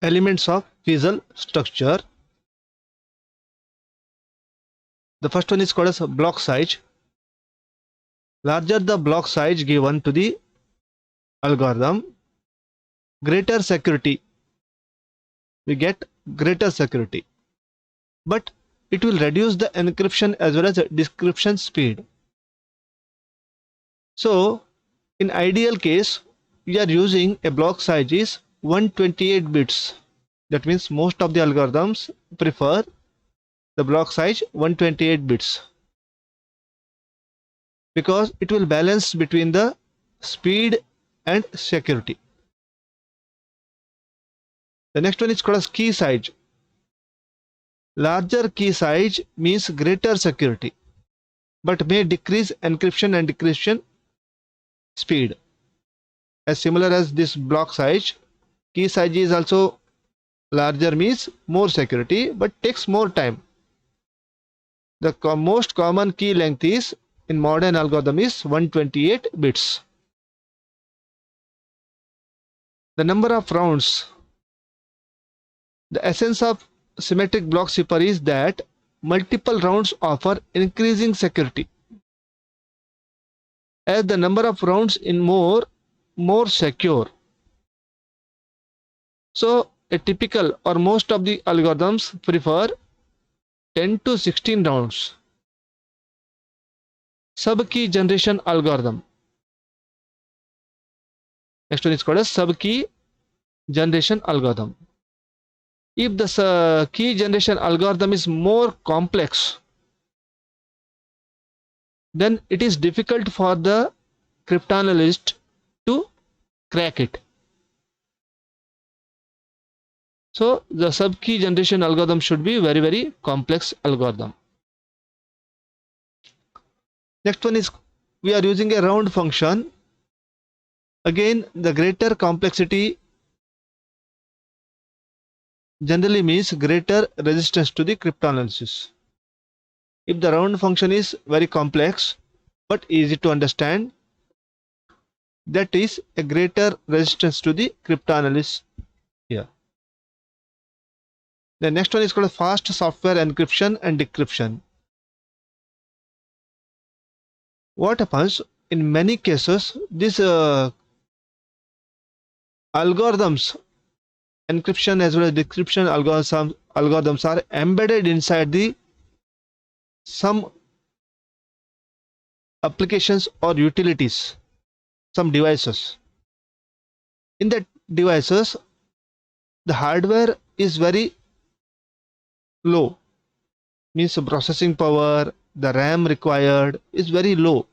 Elements of Fiesel structure. The first one is called as block size. Larger the block size given to the algorithm, greater security. We get greater security, but it will reduce the encryption as well as the decryption speed. So in ideal case, we are using a block size is 128 bits. That means most of the algorithms prefer the block size 128 bits because it will balance between the speed and security. The next one is called as key size. Larger key size means greater security, but may decrease encryption and decryption speed. As similar as this block size, key size is also larger means more security, but takes more time. The most common key length is in modern algorithm is 128 bits. The number of rounds. The essence of symmetric block cipher is that multiple rounds offer increasing security. As the number of rounds in more secure. So a typical or most of the algorithms prefer 10 to 16 rounds. Sub-key generation algorithm. Next one is called as sub-key generation algorithm. If the key generation algorithm is more complex, then it is difficult for the cryptanalyst to crack it. So the sub-key generation algorithm should be very, very complex algorithm. Next one is we are using a round function. Again, the greater complexity generally means greater resistance to the cryptanalysis. If the round function is very complex but easy to understand, that is a greater resistance to the cryptanalysis here. The next one is called fast software encryption and decryption. What happens in many cases, these algorithms, encryption as well as decryption algorithms are embedded inside the some applications or utilities, some devices. In that devices, the hardware is very low, means processing power, the RAM required is very low.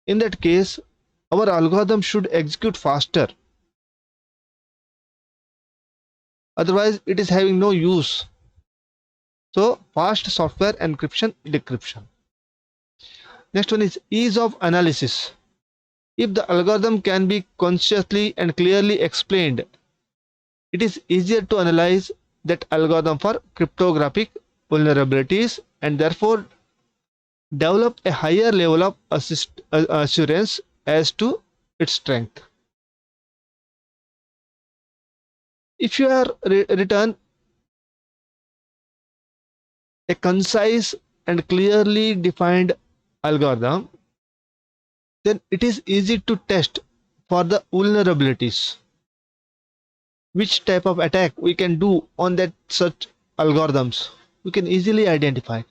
In that case, our algorithm should execute faster. Otherwise, it is having no use. So, fast software encryption, decryption. Next one is ease of analysis. If the algorithm can be consciously and clearly explained, it is easier to analyze that algorithm for cryptographic vulnerabilities and therefore develop a higher level of assurance as to its strength. If you are written a concise and clearly defined algorithm, then it is easy to test for the vulnerabilities. Which type of attack we can do on that such algorithms, we can easily identify.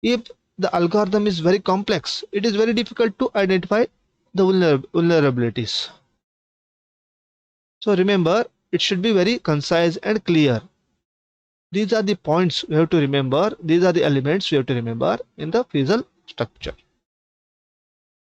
If the algorithm is very complex, it is very difficult to identify the vulnerabilities. So remember, it should be very concise and clear. These are the points we have to remember. These are the elements we have to remember in the Fiesel structure.